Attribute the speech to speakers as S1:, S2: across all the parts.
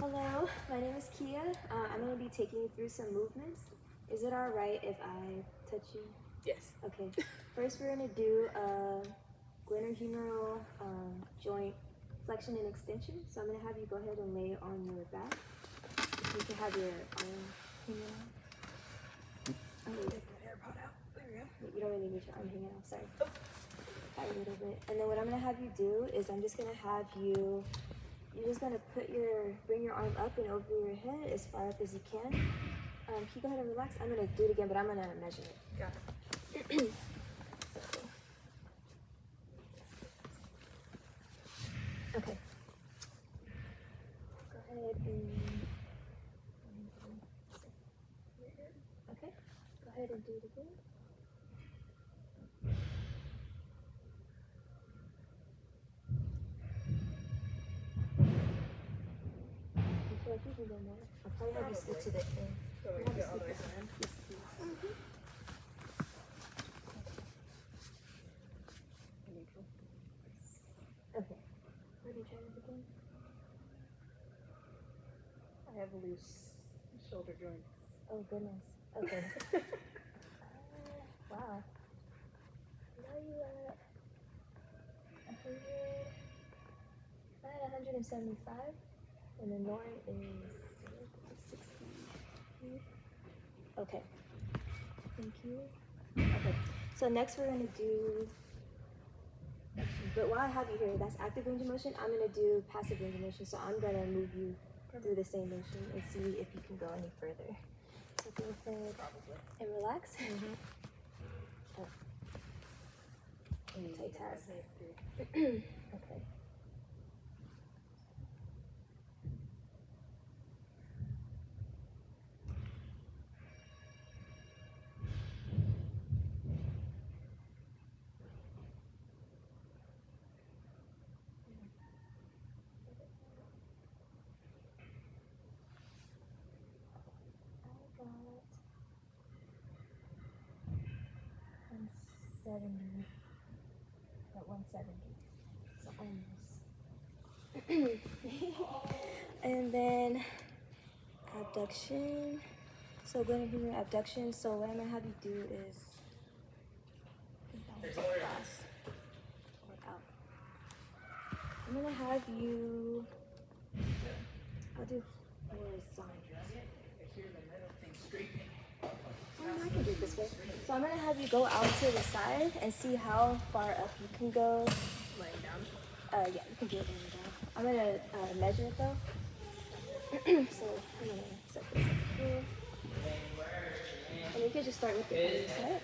S1: Hello, my name is Kiaa. I'm going to be taking you through some movements. Is it alright if I touch you?
S2: Yes.
S1: Okay. First, we're going to do a glenohumeral joint flexion and extension. So I'm going to have you go ahead and lay on your back. You can have your arm hanging out. Oh,
S2: Take my AirPod out. There we go.
S1: you don't really need your arm hanging out, sorry. A little bit. And then what I'm going to have you do is I'm just going to have you, you're just going to bring your arm up and over your head as far up as you can. Can you go ahead and relax? I'm going to do it again, but I'm going to measure it.
S2: Got it.
S1: Okay. Go ahead and... Okay. Go ahead and do it again. I feel like you can go more. I'll probably have you stick to the end.
S2: So we can go all the way to the end?
S1: Yes, please. Okay. Let me try this again.
S2: I have loose shoulder joints.
S1: Oh goodness. Okay. Wow. Now you at 100. I had 175, and the norm is 60. Okay. Thank you. Okay. So next we're gonna do. But while I have you here, that's active range of motion. I'm gonna do passive range of motion. So I'm gonna move you through the same motion and see if you can go any further. So go ahead and relax. Oh. Multitask. Okay. I got 170. At 170. So almost. And then abduction. So going to human abduction. So what I'm gonna have you do is across or out. I'm gonna have you. I'll do horizontal. I can do it this way. So I'm gonna have you go out to the side and see how far up you can go.
S2: Laying down?
S1: Yeah, you can do it laying down. I'm gonna measure it though. So I'm gonna set this up here. And you can just start with the other side.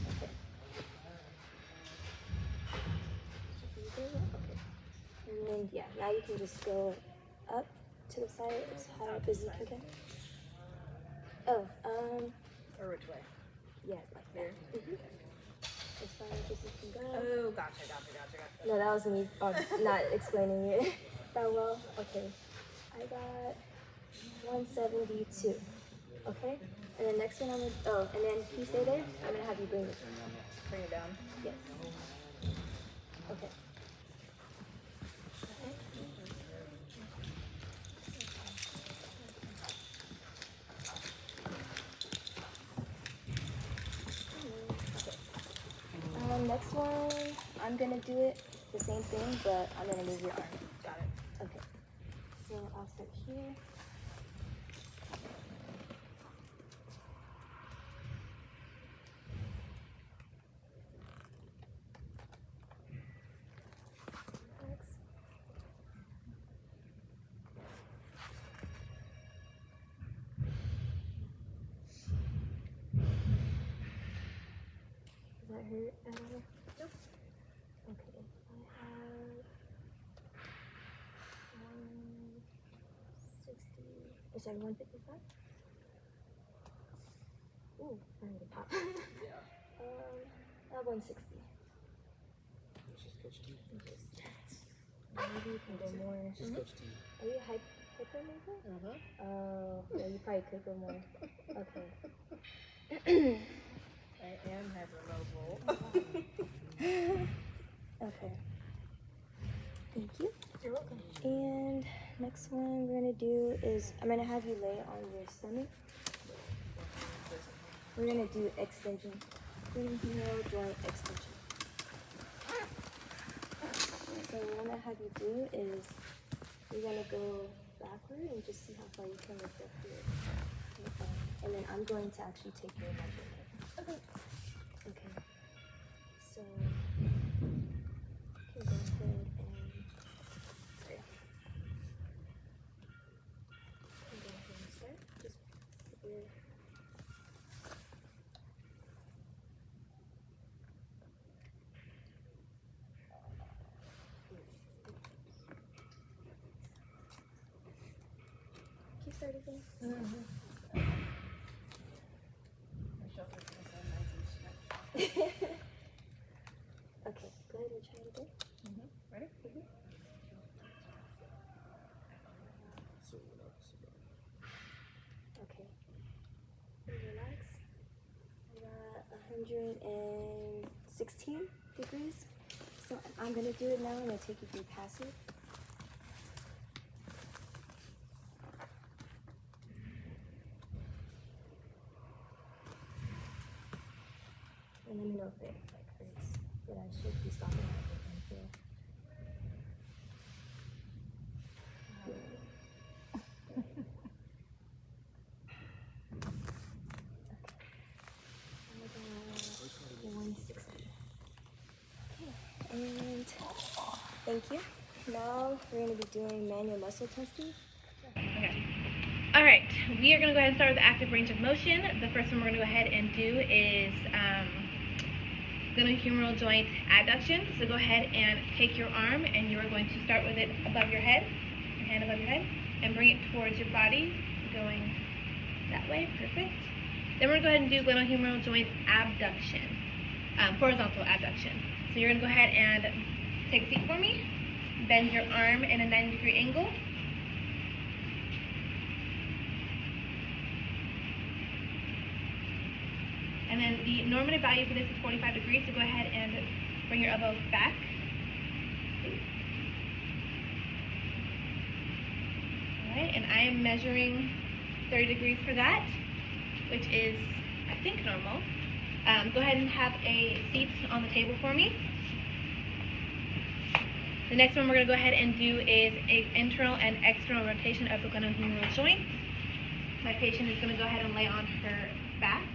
S1: Okay. Okay. And then yeah, now you can just go up to the side as high up as you can get. Oh,
S2: Or which way?
S1: yeah, like
S2: Here?
S1: As far up as you can go.
S2: Oh, gotcha.
S1: No, that was me not explaining it that well. Okay, I got 172. Okay, and the next one I'm gonna, and then can you stay there? I'm gonna have you bring it.
S2: Bring it down.
S1: Yes. Okay. Next one, I'm gonna do it the same thing, but I'm gonna move your arm.
S2: Got it.
S1: Okay. So I'll start here. Next. Does that hurt at all?
S2: Nope.
S1: Okay. I have 160. Oh, sorry, 155. Ooh, I need a pop. I have 160. Maybe you can go more. Are you hypermobile? Oh, yeah, you probably could go more. Okay.
S2: I am hypermobile.
S1: Okay. Thank you.
S2: You're welcome.
S1: And next one we're gonna do is I'm gonna have you lay on your stomach. We're gonna do extension. Glenohumeral joint extension. So what I'm gonna have you do is you're gonna go backward and just see how far you can lift up your arm. And then I'm going to actually take your measurement. Okay. Okay. So you can go ahead and sorry. You can go ahead and start. Just put your can you start again? Okay, go ahead and try it again.
S2: Ready?
S1: Okay. Relax. I got 116 degrees. So I'm gonna do it now. I'm gonna take you through passive. And let me know if it hurts. But I should be stopping at everything here. Okay. 160. Okay, and thank you. Now we're going to be doing manual muscle testing.
S3: Okay. All right, we are going to go ahead and start with the active range of motion. The first one we're going to go ahead and do is glenohumeral joint adduction. So go ahead and take your arm and you are going to start with it above your head, your hand above your head, and bring it towards your body, going that way. Perfect. Then we're going to go ahead and do glenohumeral joint abduction, horizontal abduction. So you're going to go ahead and take a seat for me, bend your arm in a 90-degree angle. And then the normative value for this is 45 degrees, so go ahead and bring your elbows back. All right, and I am measuring 30 degrees for that, which is, I think, normal. Go ahead and have a seat on the table for me. The next one we're going to go ahead and do is an internal and external rotation of the glenohumeral joint. My patient is going to go ahead and lay on her back.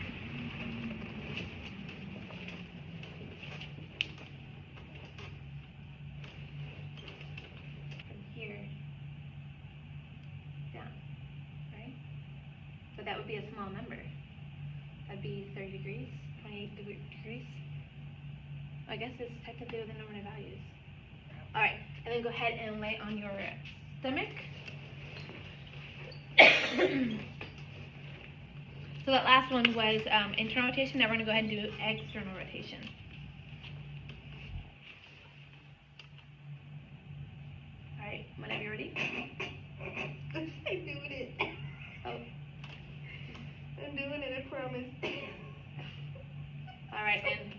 S3: But that would be a small number. That'd be 30 degrees, 28 degrees. I guess it's technically within normative values. All right, and then go ahead and lay on your stomach. So that last one was internal rotation. Now we're going to go ahead and do external rotation. All right, whenever you're ready. I'm doing it. Oh. I'm doing it, I promise. All right, and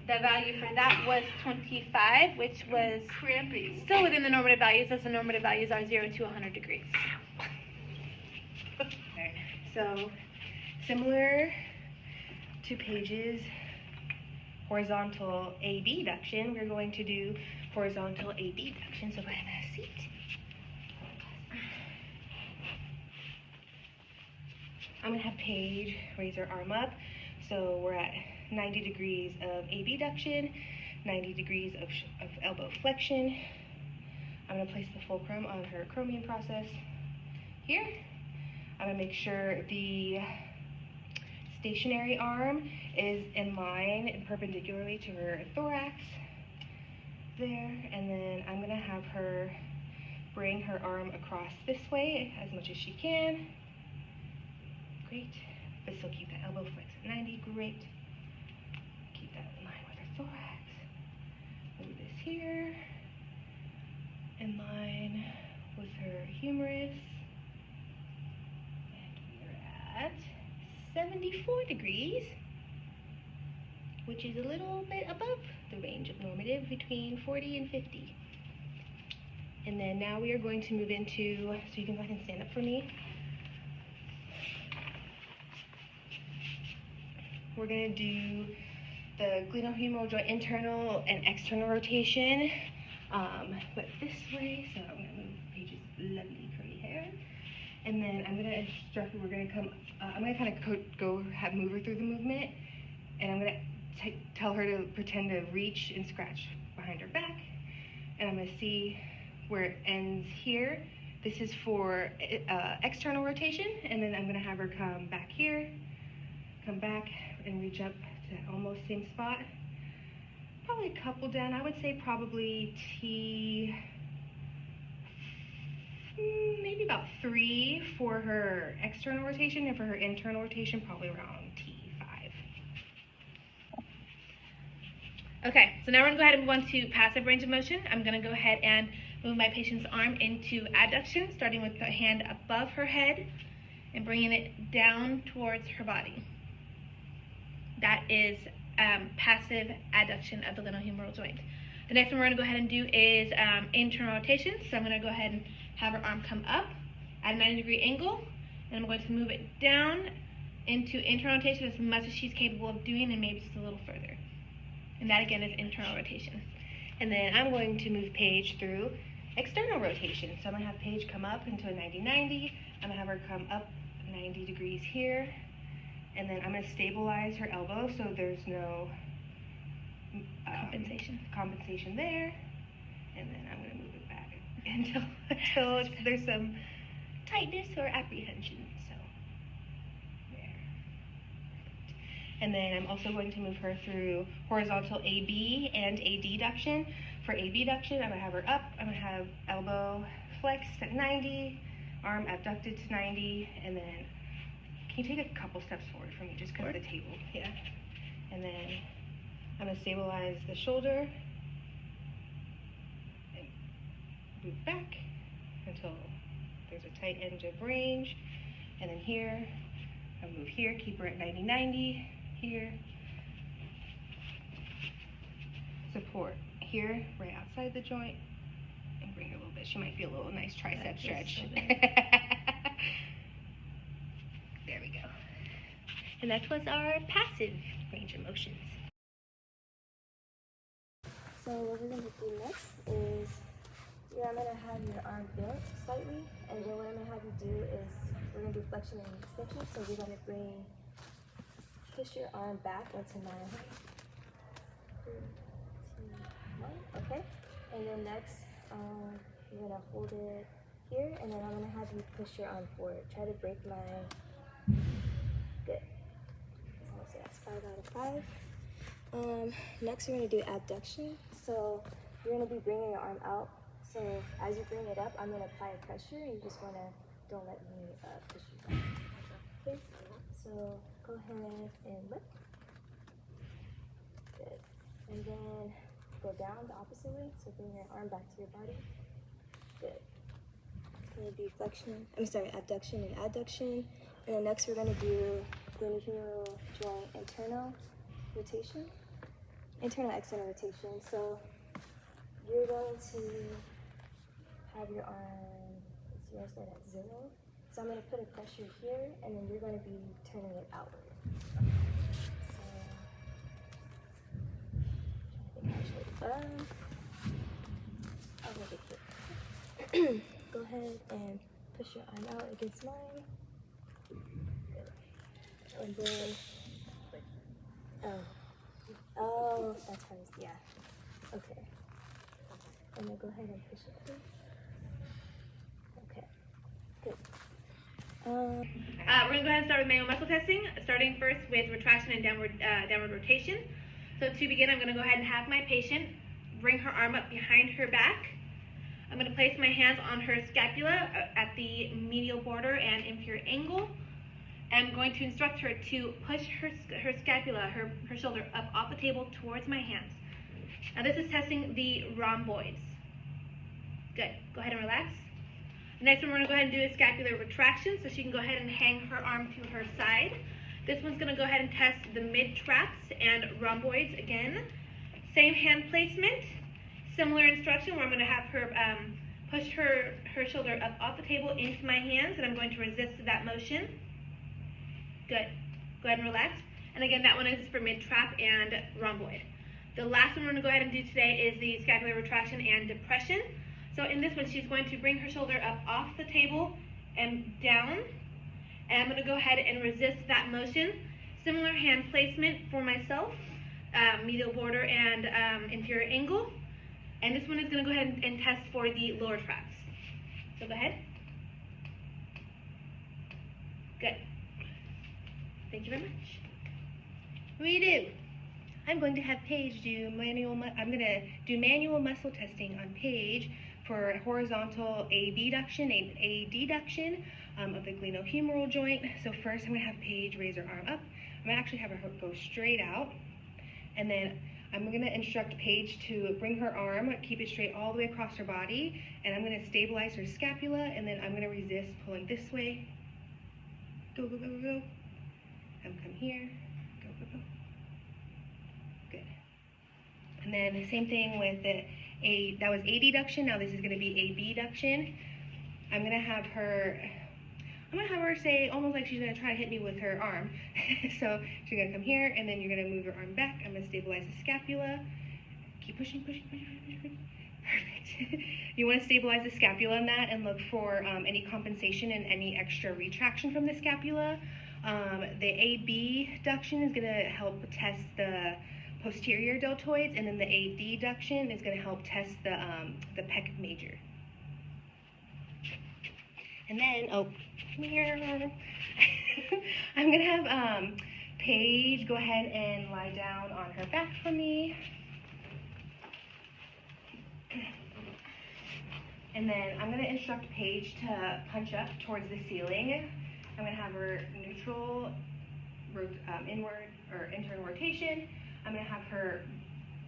S3: the value for that was 25, which was cramping. Still within the normative values, as the normative values are 0 to 100 degrees. Okay, so similar to Paige's horizontal AB duction, we're going to do horizontal AB duction. So go ahead and have a seat. I'm going to have Paige raise her arm up. So we're at 90 degrees of AB duction, 90 degrees of elbow flexion. I'm going to place the fulcrum on her acromion process here. I'm going to make sure the stationary arm is in line and perpendicularly to her thorax there. And then I'm going to have her bring her arm across this way as much as she can. Great. But still keep that elbow flex at 90. Great. Keep that in line with her thorax. Move this here. In line with her humerus. And we're at 74 degrees, which is a little bit above the range of normative between 40 and 50. And then now we are going to move into, so you can go ahead and stand up for me. We're going to do the glenohumeral joint internal and external rotation, but this way. So I'm going to move Paige's lovely curly hair. And then I'm going to instruct her, we're going to come, I'm going to kind of move her through the movement. And I'm going to tell her to pretend to reach and scratch behind her back. And I'm going to see where it ends here. This is for external rotation. And then I'm going to have her come back here, come back and reach up to that almost same spot. Probably a couple down. I would say probably maybe about 3 for her external rotation, and for her internal rotation, probably around T5.
S4: Okay, so now we're gonna go ahead and move on to passive range of motion. I'm gonna go ahead and move my patient's arm into adduction, starting with the hand above her head and bringing it down towards her body. That is passive adduction of the glenohumeral joint. The next one we're gonna go ahead and do is internal rotation. So I'm gonna go ahead and have her arm come up at a 90-degree angle, and I'm going to move it down into internal rotation as much as she's capable of doing, and maybe just a little further. And that again is internal rotation.
S3: And then I'm going to move Paige through external rotation. So I'm gonna have Paige come up into a 90-90. I'm gonna have her come up 90 degrees here. And then I'm gonna stabilize her elbow so there's no compensation there. And then I'm gonna move it back until there's some tightness or apprehension. So there. And then I'm also going to move her through horizontal AB and AD duction. For AB duction, I'm gonna have her up. I'm gonna have elbow flexed at 90, arm abducted to 90, and then can you take a couple steps forward for me, just because of the table? Yeah. And then I'm gonna stabilize the shoulder and move back until there's a tight edge of range. And then here, I'll move here, keep her at 90-90, here. Support here, right outside the joint, and bring her a little bit. She might feel a little nice tricep stretch. There we go. And that was our passive range of motions.
S1: So what we're going to do next is, I'm going to have your arm bent slightly, and then what I'm going to have you do is, we're going to do flexion and extension. So we're going to push your arm back onto 9. 3, 2, 1, okay. And then next, you're going to hold it here, and then I'm going to have you push your arm forward. Try to break my, good. So that's 5 out of 5. Next we're going to do abduction. So you're going to be bringing your arm out. So as you bring it up, I'm going to apply a pressure. You just want to, don't let me push you back. Okay, so go ahead and lift. Good. And then go down the opposite way. So bring your arm back to your body. Good. It's going to be abduction and adduction. And then next we're going to do glenohumeral joint internal rotation. Internal external rotation. So you're going to have your arm, you're going to start at 0. So I'm going to put a pressure here, and then you're going to be turning it outward. I'll make it quick. Go ahead and push your arm out against mine. Good. And then, oh, that's hers, yeah. Okay. And then go ahead and push it through. Okay, good.
S4: We're gonna go ahead and start with manual muscle testing, starting first with retraction and downward rotation. So to begin, I'm gonna go ahead and have my patient bring her arm up behind her back. I'm gonna place my hands on her scapula at the medial border and inferior angle. I'm going to instruct her to push her scapula, her shoulder up off the table towards my hands. Now this is testing the rhomboids. Good, go ahead and relax. The next one we're gonna go ahead and do is scapular retraction, so she can go ahead and hang her arm to her side. This one's gonna go ahead and test the mid-traps and rhomboids again. Same hand placement, similar instruction where I'm gonna have her push her shoulder up off the table into my hands, and I'm going to resist that motion. Good. Go ahead and relax. And again, that one is for mid-trap and rhomboid. The last one we're going to go ahead and do today is the scapular retraction and depression. So in this one, she's going to bring her shoulder up off the table and down. And I'm going to go ahead and resist that motion. Similar hand placement for myself, medial border and inferior angle. And this one is going to go ahead and test for the lower traps. So go ahead. Good. Thank you very much.
S3: Redo. I'm going to have Paige do manual muscle testing on Paige for horizontal abduction and adduction of the glenohumeral joint. So first I'm going to have Paige raise her arm up. I'm going to actually have her go straight out. And then I'm going to instruct Paige to bring her arm, keep it straight all the way across her body. And I'm going to stabilize her scapula. And then I'm going to resist pulling this way. Go, go, go, go, go. Come here. Go, go, go. Good. And then the same thing with that was adduction. Now this is going to be abduction. I'm going to have her say almost like she's going to try to hit me with her arm. So she's going to come here, and then you're going to move your arm back. I'm going to stabilize the scapula. Keep pushing, pushing, pushing, pushing, pushing. Perfect. You want to stabilize the scapula in that and look for any compensation and any extra retraction from the scapula. The abduction is going to help test the posterior deltoids, and then the adduction is going to help test the pec major. And then, oh, come here. I'm going to have Paige go ahead and lie down on her back for me. And then I'm going to instruct Paige to punch up towards the ceiling. I'm going to have her neutral, inward or internal rotation. I'm going to have her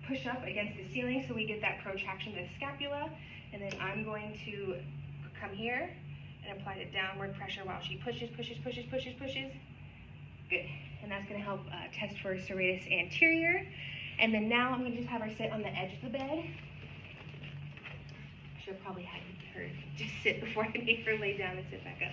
S3: push up against the ceiling so we get that protraction of the scapula. And then I'm going to come here and apply the downward pressure while she pushes, pushes, pushes, pushes, pushes. Good. And that's going to help test for serratus anterior. And then now I'm going to just have her sit on the edge of the bed. I should have probably had her just sit before I made her lay down and sit back up.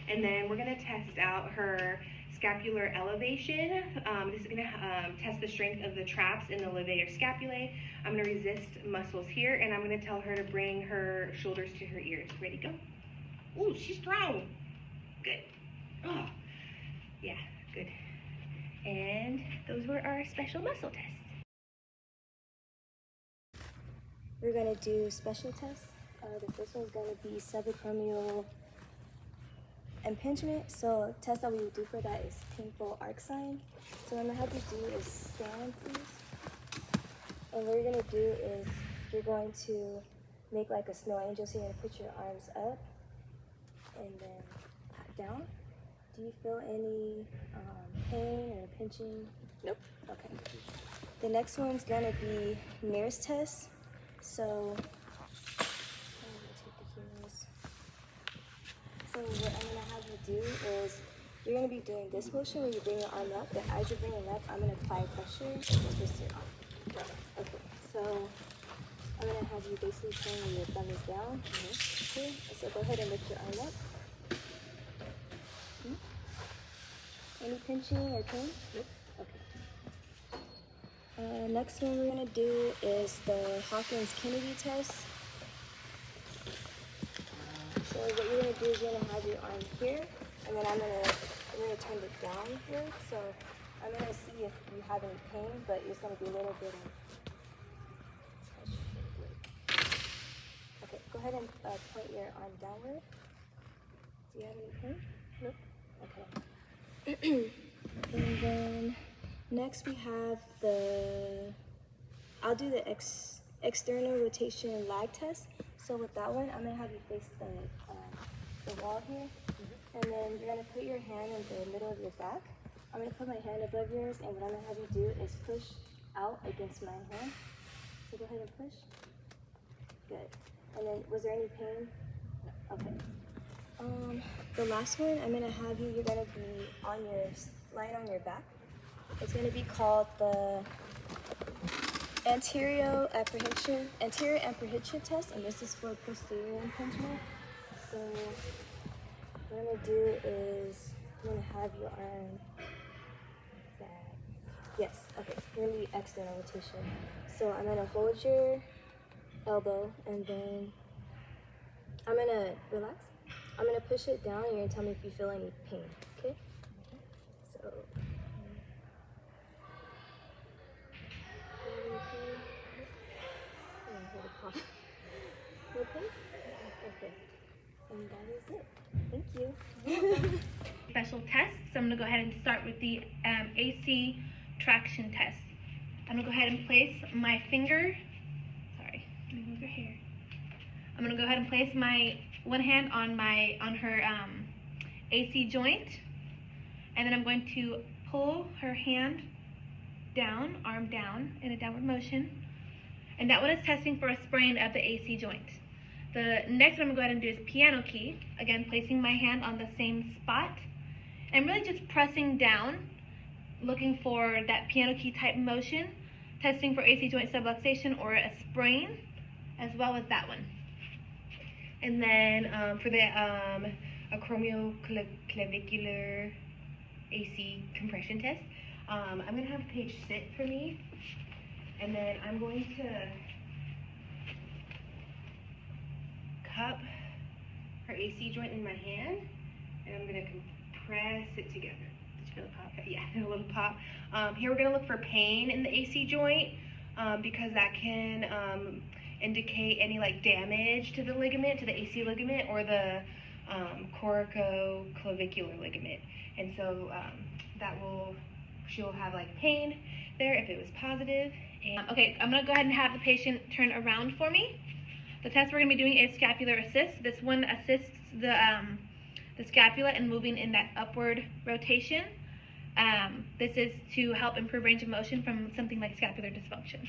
S3: And then we're going to test out her scapular elevation. This is going to test the strength of the traps in the levator scapulae. I'm going to resist muscles here, and I'm going to tell her to bring her shoulders to her ears. Ready, go. Ooh, she's strong. Good. Oh, yeah, good. And those were our special muscle tests.
S1: We're gonna do special tests. The first one's gonna be subacromial impingement. So a test that we would do for that is painful arc sign. So what I'm gonna have you do is stand, please. And what you're gonna do is you're going to make like a snow angel. So you're gonna put your arms up and then pat down. Do you feel any pain or pinching?
S2: Nope.
S1: Okay. The next one's gonna be Mears test. So, what I'm gonna have you do is you're gonna be doing this motion where you bring your arm up, but as you're bringing it up, I'm gonna apply pressure and twist your arm. Okay, so I'm gonna have you basically turn where your thumb is down. Okay, so go ahead and lift your arm up. Any pinching or pain? Nope. Okay. Next one we're gonna do is the Hawkins-Kennedy test. So what you're gonna do is you're gonna have your arm here, and then I'm gonna turn it downward. So I'm gonna see if you have any pain, but it's gonna be a little bit of. Okay, go ahead and point your arm downward. Do you have any pain? Nope. Okay. And then next we have I'll do the external rotation lag test. So with that one, I'm gonna have you face the wall here. And then you're gonna put your hand in the middle of your back. I'm gonna put my hand above yours, and what I'm gonna have you do is push out against my hand. So go ahead and push. Good. And then, was there any pain? No. Okay. The last one, I'm gonna have you're gonna be lying on your back. It's gonna be called the anterior apprehension test, and this is for posterior impingement. So what I'm gonna do is I'm gonna have your arm back. Yes, okay, really external rotation. So I'm gonna hold your elbow and then I'm gonna relax. I'm gonna push it down and you're gonna tell me if you feel any pain, okay? So okay? Okay. And that is it. Thank you.
S4: Special test. So I'm going to go ahead and start with the AC traction test. I'm going to go ahead and place my finger. Sorry, let me move your hair. I'm going to go ahead and place my one hand on her AC joint, and then I'm going to pull her hand down, arm down in a downward motion, and that one is testing for a sprain of the AC joint. The next one I'm going to go ahead and do is piano key. Again, placing my hand on the same spot and really just pressing down, looking for that piano key type motion, testing for AC joint subluxation or a sprain, as well as that one.
S3: And then for the acromioclavicular AC compression test, I'm going to have Paige sit for me, and then I'm going to cup her AC joint in my hand, and I'm going to compress it together. Did you feel a pop? Yeah, a little pop. Here we're going to look for pain in the AC joint because that can indicate any like damage to the ligament, to the AC ligament, or the coracoclavicular ligament. And so she'll have like pain there if it was positive. And
S4: okay, I'm going to go ahead and have the patient turn around for me. The test we're going to be doing is scapular assist. This one assists the scapula in moving in that upward rotation. This is to help improve range of motion from something like scapular dysfunction.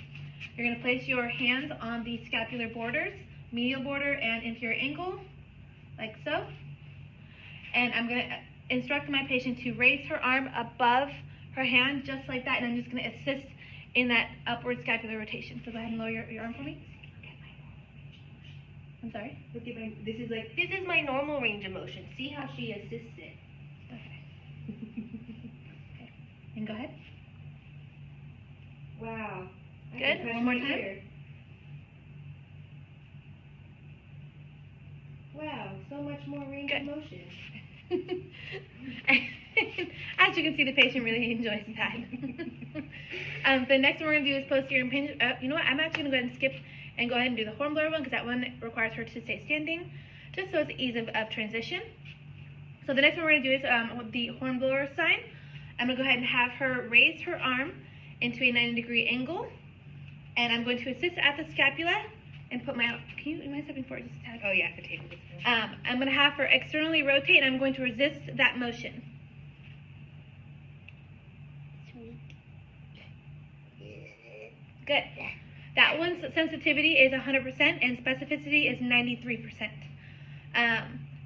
S4: You're going to place your hands on the scapular borders, medial border and inferior angle, like so. And I'm going to instruct my patient to raise her arm above her hand, just like that, and I'm just going to assist in that upward scapular rotation. So go ahead and lower your arm for me. I'm sorry?
S3: This is my normal range of motion. See how she assists it.
S4: Okay. Okay. And go ahead.
S3: Wow.
S4: Good. One more time.
S3: Here. Wow, so much more range of motion.
S4: As you can see, the patient really enjoys that. The next one we're going to do is posterior impingement. You know what? I'm actually going to go ahead and skip and go ahead and do the horn blower one because that one requires her to stay standing, just so it's ease of transition. So the next one we're going to do is the horn blower sign. I'm going to go ahead and have her raise her arm into a 90-degree angle, and I'm going to assist at the scapula and put my, am I stepping forward just a tad?
S3: Oh yeah, the table.
S4: I'm going to have her externally rotate, and I'm going to resist that motion. Good. That one's sensitivity is 100% and specificity is 93%.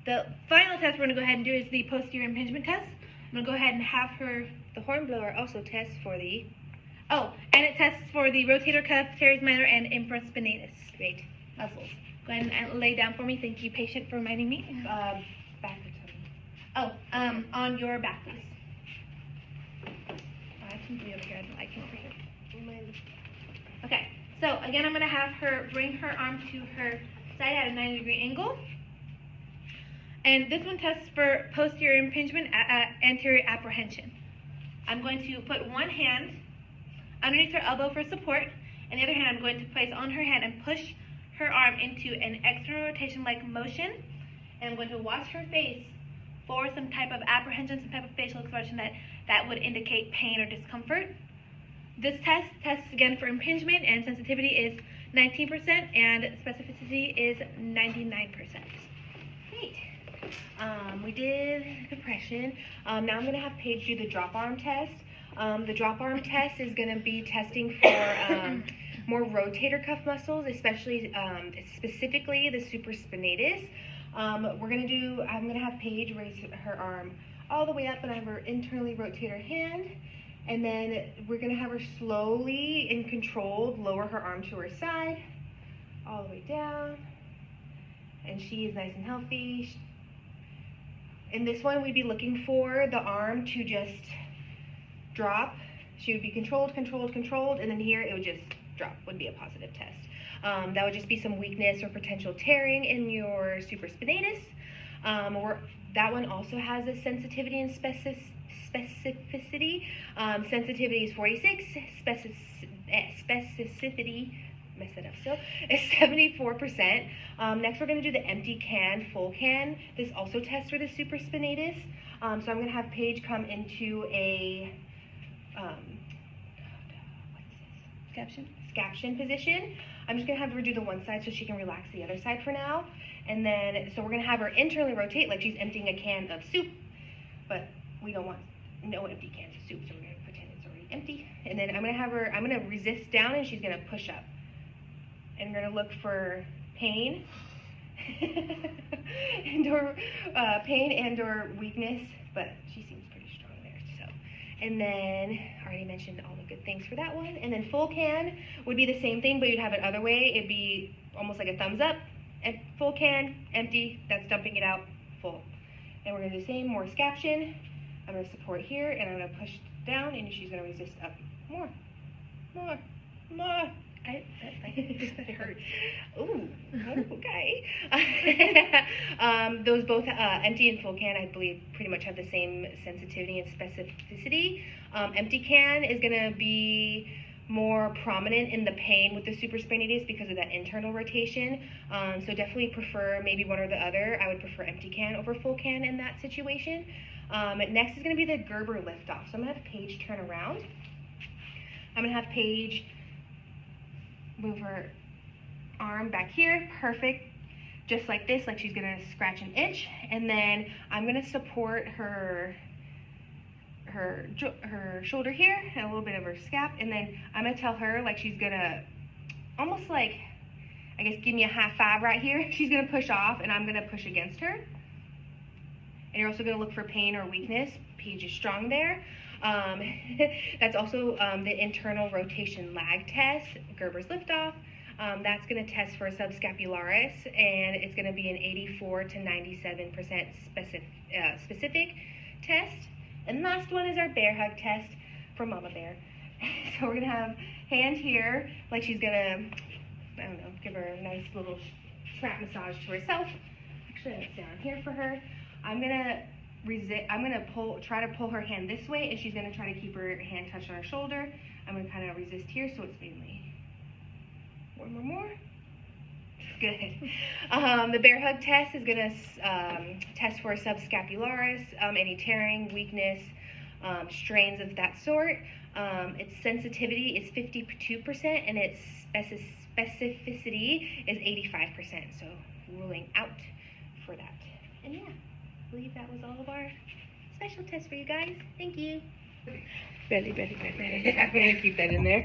S4: The final test we're going to go ahead and do is the posterior impingement test. I'm going to go ahead and have her.
S3: The horn blower also tests for the.
S4: Oh, and it tests for the rotator cuff, teres minor, and infraspinatus.
S3: Great.
S4: Muscles. Go ahead and lay down for me. Thank you, patient, for reminding me.
S3: Back or tummy.
S4: Oh, on your back, please. I can be over here. I can over here. Okay. So again, I'm going to have her bring her arm to her side at a 90-degree angle. And this one tests for posterior impingement, anterior apprehension. I'm going to put one hand underneath her elbow for support, and the other hand I'm going to place on her hand and push her arm into an external rotation-like motion. And I'm going to watch her face for some type of apprehension, some type of facial expression that would indicate pain or discomfort. This test tests again for impingement, and sensitivity is 19% and specificity is 99%.
S3: Great. We did compression. Now I'm going to have Paige do the drop arm test. The drop arm test is going to be testing for more rotator cuff muscles, especially specifically the supraspinatus. I'm going to have Paige raise her arm all the way up, and I have her internally rotate her hand, And then we're gonna have her slowly and controlled lower her arm to her side, all the way down. And she is nice and healthy. In this one, we'd be looking for the arm to just drop. She would be controlled, controlled, controlled, and then here it would just drop, would be a positive test. That would just be some weakness or potential tearing in your supraspinatus. That one also has a sensitivity and specificity. Sensitivity is 46, specificity, mess that up still, is 74%. Next we're going to do the empty can, full can. This also tests for the supraspinatus. So I'm going to have Paige come into a scaption position. I'm just going to have her do the one side so she can relax the other side for now. And then, so we're going to have her internally rotate like she's emptying a can of soup, but we don't want no empty cans of soup, so we're going to pretend it's already empty. And then I'm going to resist down and she's going to push up. And we're going to look for pain and or weakness, but she seems pretty strong there. So, and then I already mentioned all the good things for that one. And then full can would be the same thing, but you'd have it other way. It'd be almost like a thumbs up. And full can, empty, that's dumping it out, full. And we're going to do the same, more scaption. I'm going to support here, and I'm going to push down, and she's going to resist up. More. That hurts. Ooh, okay. Those both, empty and full can, I believe, pretty much have the same sensitivity and specificity. Empty can is going to be more prominent in the pain with the supraspinatus because of that internal rotation. So definitely prefer maybe one or the other. I would prefer empty can over full can in that situation. Next is going to be the Gerber lift off. So I'm going to have Paige turn around. I'm going to have Paige move her arm back here, perfect, just like this, like she's going to scratch an itch. And then I'm going to support her shoulder here and a little bit of her scap, and then I'm going to tell her like she's going to almost like, I guess, give me a high five right here. She's going to push off and I'm going to push against her. And you're also going to look for pain or weakness. Paige is strong there. That's also the internal rotation lag test, Gerber's liftoff. That's going to test for subscapularis, and it's going to be an 84 to 97% specific test. And the last one is our bear hug test for Mama Bear. So we're going to have hand here, like she's going to, I don't know, give her a nice little trap massage to herself. Actually, it's down here for her. I'm going to try to pull her hand this way, and she's going to try to keep her hand touched on her shoulder. I'm going to kind of resist here, so it's mainly one more. Good. The bear hug test is going to test for subscapularis, any tearing, weakness, strains of that sort. Its sensitivity is 52%, and its specificity is 85%. So ruling out for that. And yeah, I believe that was all of our special tests for you guys. Thank you.
S2: Belly. I'm going to keep that in there.